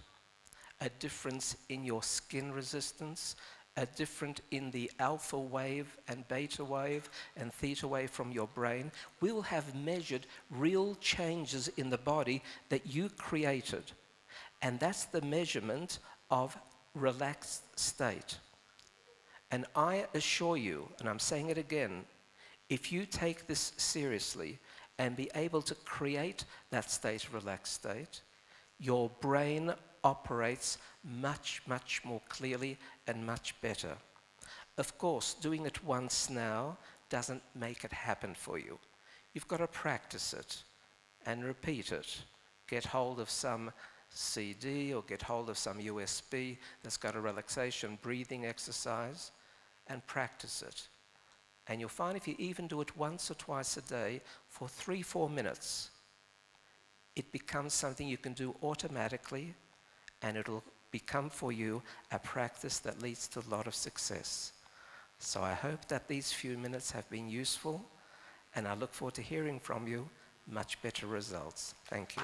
a difference in your skin resistance, a difference in the alpha wave and beta wave and theta wave from your brain. We will have measured real changes in the body that you created. And that's the measurement of relaxed state. And I assure you, and I'm saying it again, if you take this seriously and be able to create that state, relaxed state, your brain operates much, much more clearly and much better. Of course, doing it once now doesn't make it happen for you. You've got to practice it and repeat it. Get hold of some CD or get hold of some USB that's got a relaxation breathing exercise and practice it. And you'll find if you even do it once or twice a day for 3-4 minutes, it becomes something you can do automatically, and it'll become for you a practice that leads to a lot of success. So I hope that these few minutes have been useful, and I look forward to hearing from you much better results. Thank you.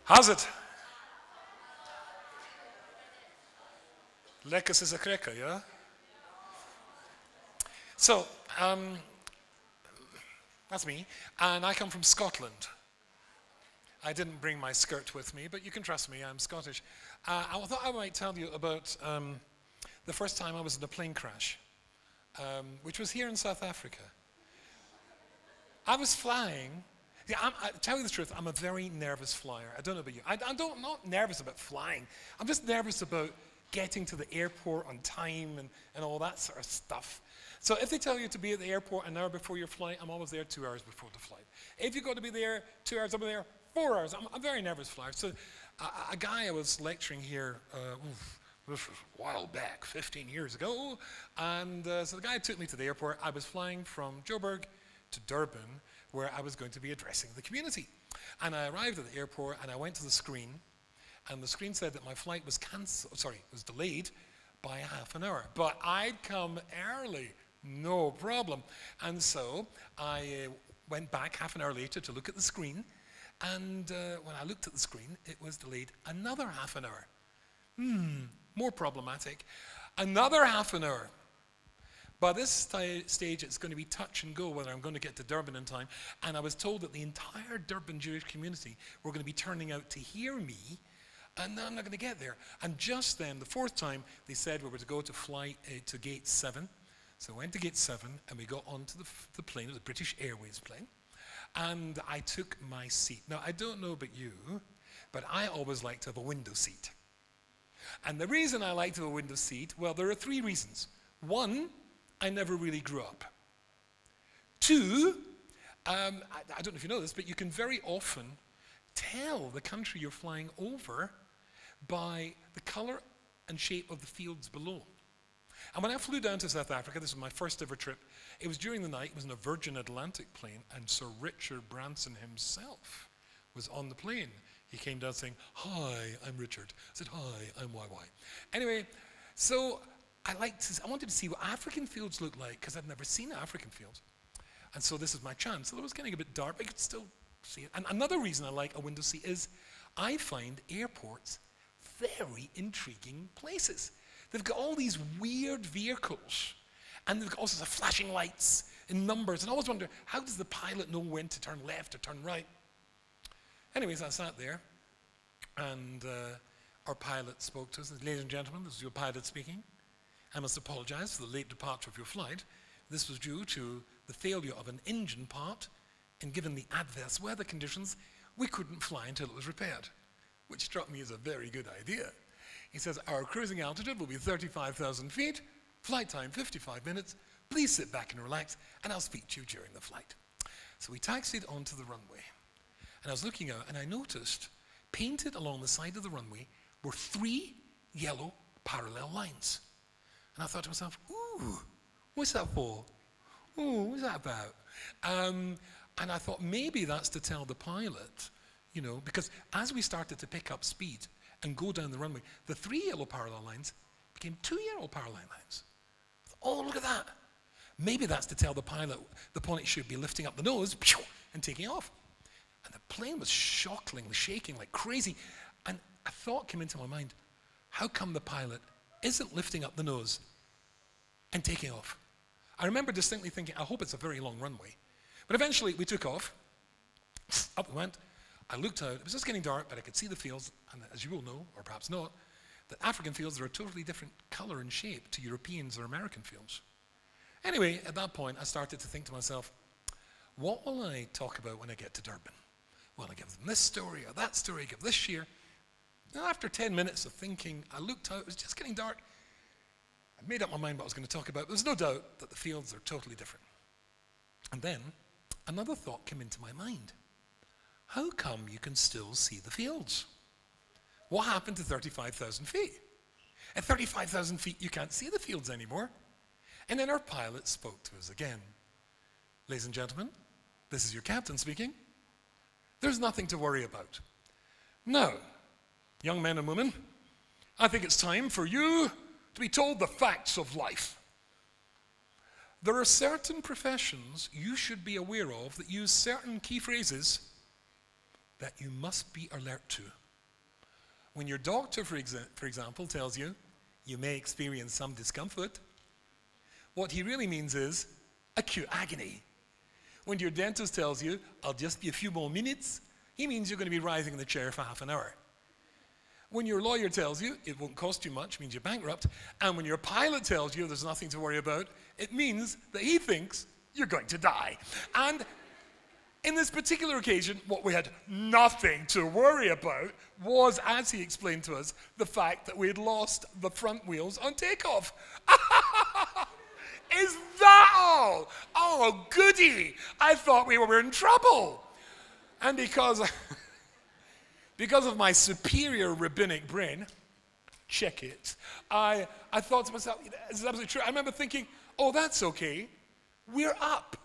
How's it? Lekker is a cracker, yeah? So, that's me, and I come from Scotland. I didn't bring my skirt with me, but you can trust me, I'm Scottish. I thought I might tell you about the first time I was in a plane crash, which was here in South Africa. I was flying. Yeah, I tell you the truth, I'm a very nervous flyer. I don't know about you. I'm not nervous about flying. I'm just nervous about getting to the airport on time and all that sort of stuff. So if they tell you to be at the airport an hour before your flight, I'm always there 2 hours before the flight. If you've got to be there 2 hours, I'm there 4 hours. I'm a very nervous flyer. So a guy I was lecturing here, this was a while back, 15 years ago, and so the guy took me to the airport. I was flying from Joburg to Durban, where I was going to be addressing the community. And I arrived at the airport and I went to the screen, and the screen said that my flight was was delayed by half an hour. But I'd come early, no problem. And so I went back half an hour later to look at the screen, and when I looked at the screen, it was delayed another half an hour. More problematic. Another half an hour. By this stage, it's going to be touch and go whether I'm going to get to Durban in time. And I was told that the entire Durban Jewish community were going to be turning out to hear me, and I'm not going to get there. And just then, the fourth time, they said we were to go to flight to gate 7. So I went to gate 7, and we got onto the plane, the British Airways plane, and I took my seat. Now, I don't know about you, but I always like to have a window seat. And the reason I like to have a window seat, well, there are 3 reasons. 1, I never really grew up. 2, I don't know if you know this, but you can very often tell the country you're flying over by the color and shape of the fields below. And when I flew down to South Africa, this was my first ever trip, it was during the night, it was in a Virgin Atlantic plane, and Sir Richard Branson himself was on the plane. He came down saying, "Hi, I'm Richard." I said, "Hi, I'm YY." Anyway, so I wanted to see what African fields looked like, because I'd never seen African fields. And so this is my chance. So it was getting a bit dark, but I could still see it. And another reason I like a window seat is I find airports very intriguing places. They've got all these weird vehicles, and they've got all sorts of flashing lights in numbers, and I always wonder, how does the pilot know when to turn left or turn right? Anyways, I sat there, and our pilot spoke to us. "Ladies and gentlemen, this is your pilot speaking. I must apologize for the late departure of your flight. This was due to the failure of an engine part, and given the adverse weather conditions, we couldn't fly until it was repaired," which struck me as a very good idea. He says, "Our cruising altitude will be 35,000 feet, flight time 55 minutes. Please sit back and relax, and I'll speak to you during the flight." So we taxied onto the runway, and I was looking out, and I noticed painted along the side of the runway were 3 yellow parallel lines. And I thought to myself, ooh, what's that for? Ooh, what's that about? And I thought maybe that's to tell the pilot, you know, because as we started to pick up speed and go down the runway, the 3 yellow parallel lines became 2 yellow parallel lines. I thought, oh, look at that. Maybe that's to tell the pilot the pilot should be lifting up the nose and taking off. And the plane was shockingly shaking like crazy. And a thought came into my mind, how come the pilot isn't lifting up the nose and taking off? I remember distinctly thinking, I hope it's a very long runway. But eventually we took off, up we went. I looked out, it was just getting dark, but I could see the fields, and as you will know, or perhaps not, that African fields are a totally different color and shape to Europeans or American fields. Anyway, at that point, I started to think to myself, what will I talk about when I get to Durban? Will I give them this story or that story, give this cheer? Now, after 10 minutes of thinking, I looked out, it was just getting dark. I made up my mind what I was going to talk about. There's no doubt that the fields are totally different. And then, another thought came into my mind. How come you can still see the fields? What happened to 35,000 feet? At 35,000 feet, you can't see the fields anymore. And then our pilot spoke to us again. "Ladies and gentlemen, this is your captain speaking. There's nothing to worry about. Now, young men and women, I think it's time for you to be told the facts of life. There are certain professions you should be aware of that use certain key phrases that you must be alert to. When your doctor, for example, tells you you may experience some discomfort, what he really means is acute agony. When your dentist tells you, I'll just be a few more minutes, he means you're going to be writhing in the chair for half an hour. When your lawyer tells you it won't cost you much, means you're bankrupt. And when your pilot tells you there's nothing to worry about, it means that he thinks you're going to die. And in this particular occasion, what we had nothing to worry about was, as he explained to us, the fact that we had lost the front wheels on takeoff. Is that all? Oh, goody. I thought we were in trouble. And because of my superior rabbinic brain, check it, I thought to myself, this is absolutely true. I remember thinking, oh, that's okay. We're up.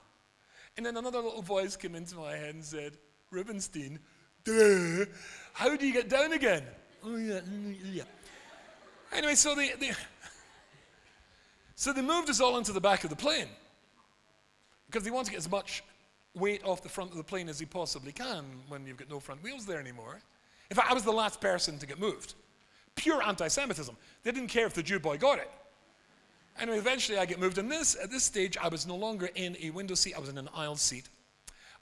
And then another little voice came into my head and said, Rubenstein, duh, how do you get down again? Oh, yeah. Anyway, so they moved us all into the back of the plane because they want to get as much weight off the front of the plane as they possibly can when you've got no front wheels there anymore. In fact, I was the last person to get moved. Pure anti-Semitism. They didn't care if the Jew boy got it. Anyway, eventually I get moved. And at this stage, I was no longer in a window seat. I was in an aisle seat.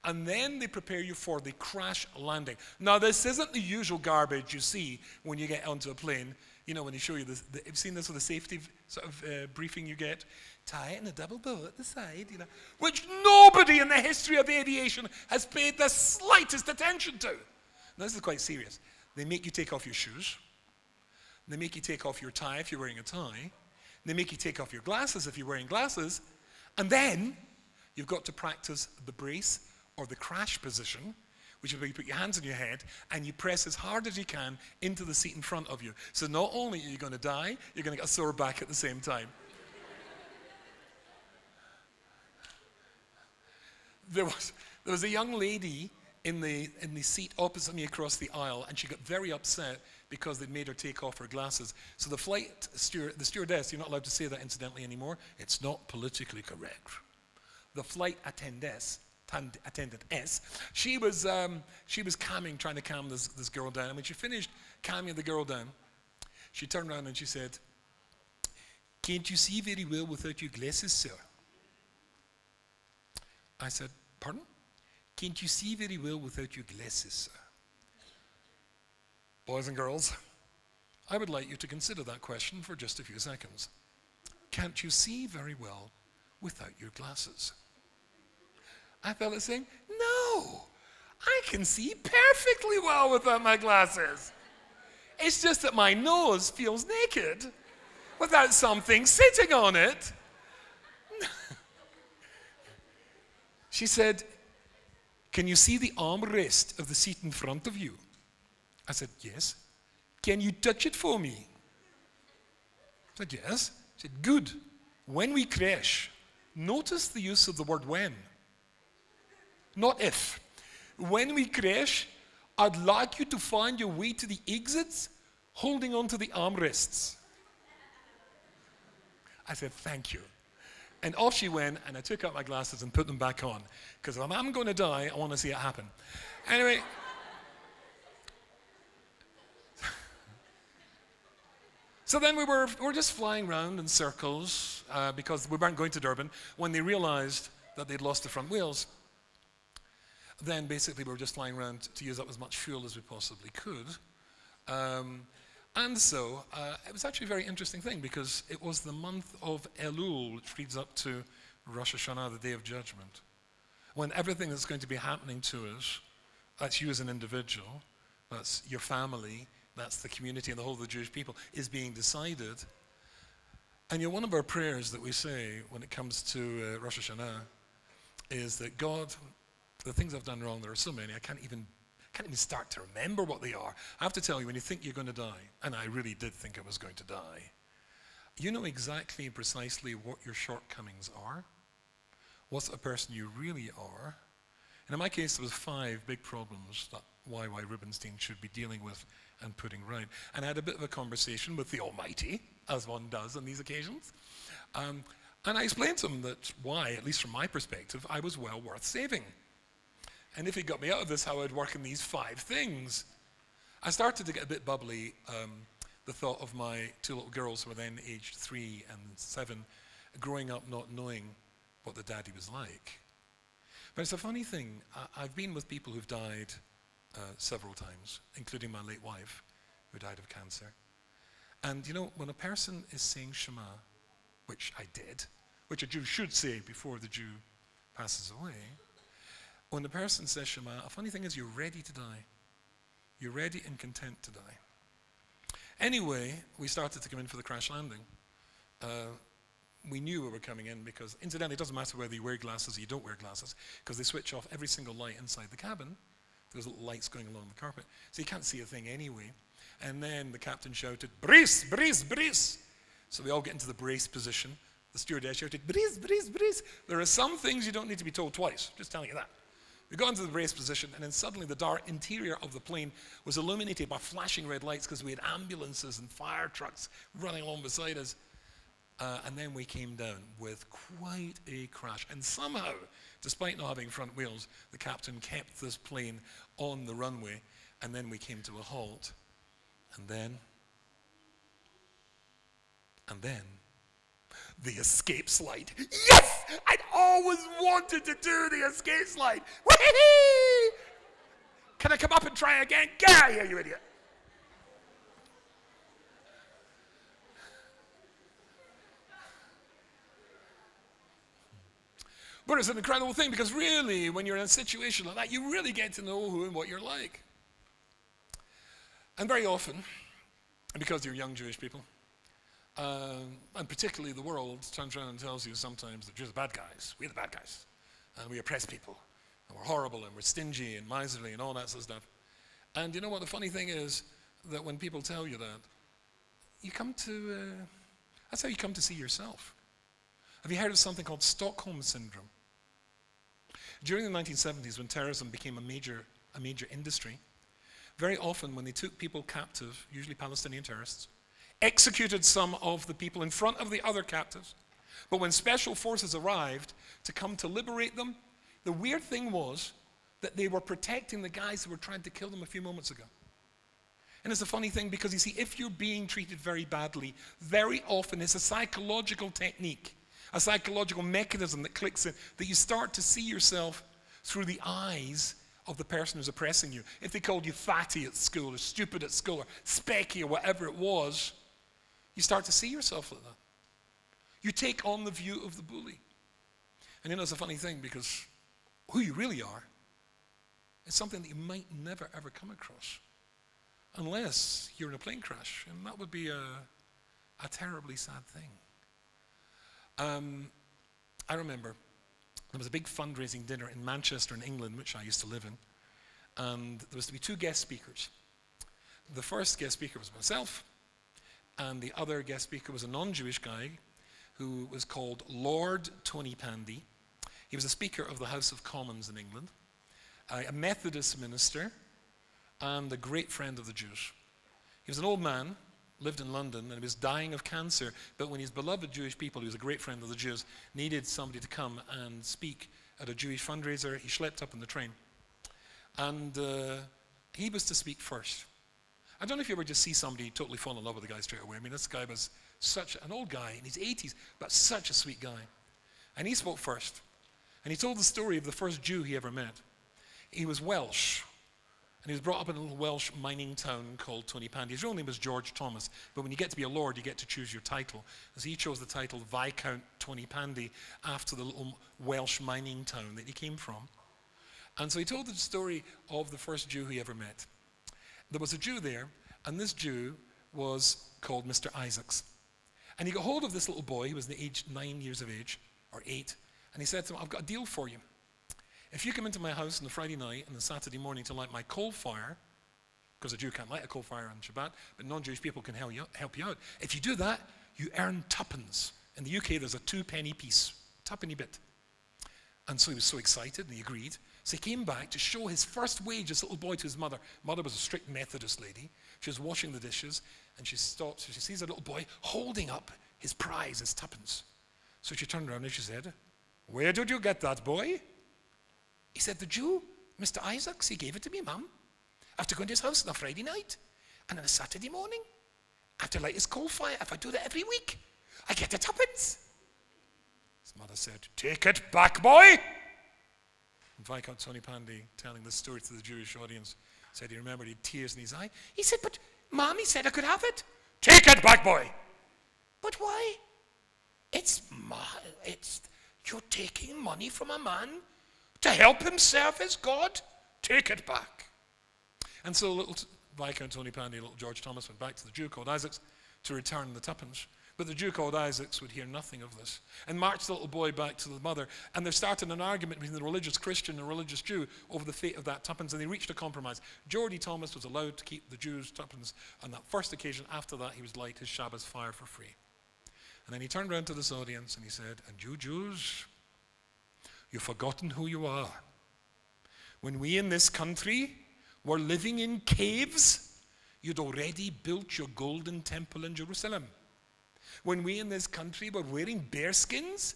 And then they prepare you for the crash landing. Now, this isn't the usual garbage you see when you get onto a plane. You know, when they show you this, you've seen this with the safety sort of briefing you get. Tie it in a double bow at the side, you know, which nobody in the history of aviation has paid the slightest attention to. Now, this is quite serious. They make you take off your shoes. They make you take off your tie if you're wearing a tie. They make you take off your glasses if you're wearing glasses. And then you've got to practice the brace or the crash position, which is where you put your hands on your head and you press as hard as you can into the seat in front of you. So not only are you going to die, you're going to get a sore back at the same time. There was a young lady in the seat opposite me across the aisle, and she got very upset because they'd made her take off her glasses. So the the stewardess, you're not allowed to say that incidentally anymore, it's not politically correct. The flight attendant S, she was calming, trying to calm this girl down. And when she finished calming the girl down, she turned around and she said, "Can't you see very well without your glasses, sir?" I said, "Pardon? Can't you see very well without your glasses, sir?" Boys and girls, I would like you to consider that question for just a few seconds. Can't you see very well without your glasses? I felt it saying, no, I can see perfectly well without my glasses. It's just that my nose feels naked without something sitting on it. She said, "Can you see the armrest of the seat in front of you?" I said, "Yes." "Can you touch it for me?" I said, "Yes." She said, "Good. When we crash, notice the use of the word when, not if. When we crash, I'd like you to find your way to the exits holding onto the armrests." I said, "Thank you." And off she went, and I took out my glasses and put them back on. Because if I'm going to die, I want to see it happen. Anyway. So then we were just flying around in circles because we weren't going to Durban. When they realized that they'd lost the front wheels, then basically we were just flying around to use up as much fuel as we possibly could. And so it was actually a very interesting thing because it was the month of Elul, which leads up to Rosh Hashanah, the Day of Judgment, when everything that's going to be happening to us, that's you as an individual, that's your family, that's the community and the whole of the Jewish people, is being decided. And one of our prayers that we say when it comes to Rosh Hashanah is that God, the things I've done wrong, there are so many, I can't even start to remember what they are. I have to tell you, when you think you're going to die, and I really did think I was going to die, you know exactly and precisely what your shortcomings are, what a person you really are. And in my case, there was 5 big problems that Y.Y. Rubenstein should be dealing with and putting right. And I had a bit of a conversation with the Almighty, as one does on these occasions. And I explained to him that why, at least from my perspective, I was well worth saving. And if he got me out of this, how I'd work in these 5 things. I started to get a bit bubbly, the thought of my 2 little girls who were then aged 3 and 7, growing up not knowing what the daddy was like. But it's a funny thing, I've been with people who've died several times, including my late wife, who died of cancer. And you know, when a person is saying Shema, which I did, which a Jew should say before the Jew passes away, when the person says Shema, a funny thing is you're ready to die. You're ready and content to die. Anyway, we started to come in for the crash landing. We knew we were coming in because, incidentally, it doesn't matter whether you wear glasses or you don't wear glasses, because they switch off every single light inside the cabin. There's little lights going along the carpet, so you can't see a thing anyway. And then the captain shouted, "Brace, brace, brace." So we all get into the brace position. The stewardess shouted, "Brace, brace, brace." There are some things you don't need to be told twice, just telling you that. We got into the brace position, and then suddenly the dark interior of the plane was illuminated by flashing red lights because we had ambulances and fire trucks running along beside us. And then we came down with quite a crash. And somehow, despite not having front wheels, the captain kept this plane on the runway, and then we came to a halt. And then, The escape slide. Yes! I'd always wanted to do the escape slide. Whee! Can I come up and try again? Get out of here, you idiot. But it's an incredible thing, because really, when you're in a situation like that, you really get to know who and what you're like. And very often, because you're young Jewish people, and particularly the world turns around and tells you sometimes that Jews are bad guys. We're the bad guys. And we oppress people. And we're horrible, and we're stingy and miserly and all that sort of stuff. And you know what the funny thing is? That when people tell you that, you come to, that's how you come to see yourself. Have you heard of something called Stockholm Syndrome? During the 1970s, when terrorism became a major industry, very often when they took people captive, usually Palestinian terrorists, executed some of the people in front of the other captives. But when special forces arrived to come to liberate them, the weird thing was that they were protecting the guys who were trying to kill them a few moments ago. And it's a funny thing, because you see, if you're being treated very badly, very often it's a psychological technique, a psychological mechanism that clicks in, that you start to see yourself through the eyes of the person who's oppressing you. If they called you fatty at school, or stupid at school, or specky, or whatever it was, you start to see yourself like that. You take on the view of the bully. And you know, it's a funny thing, because who you really are is something that you might never ever come across unless you're in a plane crash, and that would be a terribly sad thing. I remember there was a big fundraising dinner in Manchester in England, which I used to live in, and there was to be two guest speakers. The first guest speaker was myself, and the other guest speaker was a non-Jewish guy who was called Lord Tony Pandy. He was a Speaker of the House of Commons in England, a Methodist minister, and a great friend of the Jews. He was an old man, lived in London, and he was dying of cancer, but when his beloved Jewish people, he was a great friend of the Jews, needed somebody to come and speak at a Jewish fundraiser, he schlepped up in the train. And he was to speak first. I don't know if you ever just see somebody totally fall in love with the guy straight away. I mean, this guy was such an old guy in his 80s, but such a sweet guy. And he spoke first. And he told the story of the first Jew he ever met. He was Welsh. And he was brought up in a little Welsh mining town called Tony Pandy. His real name was George Thomas, but when you get to be a lord, you get to choose your title. So he chose the title Viscount Tony Pandy after the little Welsh mining town that he came from. And so he told the story of the first Jew he ever met. There was a Jew there, and this Jew was called Mr. Isaacs. And he got hold of this little boy, he was the age 9 years of age, or 8, and he said to him, I've got a deal for you. If you come into my house on a Friday night and a Saturday morning to light my coal fire, because a Jew can't light a coal fire on Shabbat, but non-Jewish people can help you out. If you do that, you earn tuppence. In the UK, there's a 2-penny piece, tuppenny bit. And so he was so excited, and he agreed. So he came back to show his first wage, this little boy, to his mother. Mother was a strict Methodist lady. She was washing the dishes, and she stops, so she sees a little boy holding up his prize, his tuppence. So she turned around and she said, where did you get that, boy? He said, the Jew, Mr. Isaacs, he gave it to me, Mum. After going to his house on a Friday night, and on a Saturday morning, after light his coal fire, if I do that every week, I get a tuppence. His mother said, take it back, boy. And Viscount Tony Pandy, telling this story to the Jewish audience, said he remembered he had tears in his eye. He said, but Mum, he said I could have it. Take it back, boy. But why? You're taking money from a man to help himself as God? Take it back. And so little Viscount Tony Pandy, little George Thomas, went back to the Jew called Isaacs to return the tuppence. But the Jew called Isaacs would hear nothing of this and marched the little boy back to the mother. And there started an argument between the religious Christian and the religious Jew over the fate of that tuppence, and they reached a compromise. Geordie Thomas was allowed to keep the Jew's tuppence on that first occasion. After that, he was light his Shabbos fire for free. And then he turned around to this audience and he said, and you Jews, you've forgotten who you are. When we in this country were living in caves, you'd already built your golden temple in Jerusalem. When we in this country were wearing bearskins,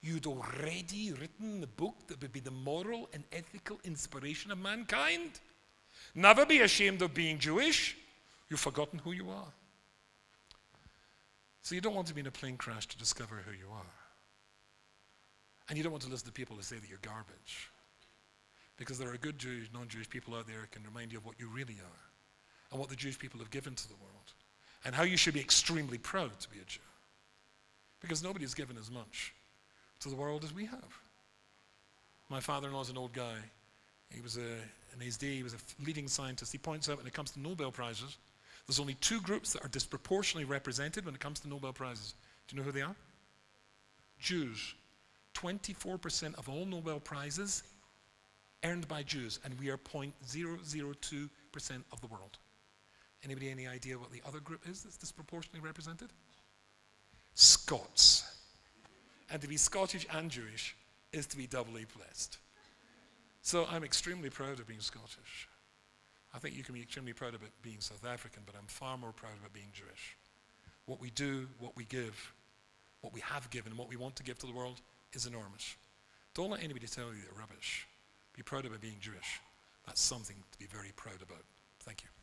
you'd already written the book that would be the moral and ethical inspiration of mankind. Never be ashamed of being Jewish. You've forgotten who you are. So you don't want to be in a plane crash to discover who you are. And you don't want to listen to people who say that you're garbage. Because there are good Jewish, non-Jewish people out there who can remind you of what you really are and what the Jewish people have given to the world and how you should be extremely proud to be a Jew. Because nobody has given as much to the world as we have. My father-in-law is an old guy. He was in his day, he was a leading scientist. He points out when it comes to Nobel Prizes, there's only two groups that are disproportionately represented when it comes to Nobel Prizes. Do you know who they are? Jews. 24% of all Nobel Prizes earned by Jews, and we are 0.002% of the world. Anybody any idea what the other group is that's disproportionately represented? Scots. And to be Scottish and Jewish is to be doubly blessed. So I'm extremely proud of being Scottish. I think you can be extremely proud of it being South African, but I'm far more proud of it being Jewish. What we do, what we give, what we have given, and what we want to give to the world is enormous. Don't let anybody tell you they're rubbish. Be proud about being Jewish. That's something to be very proud about. Thank you.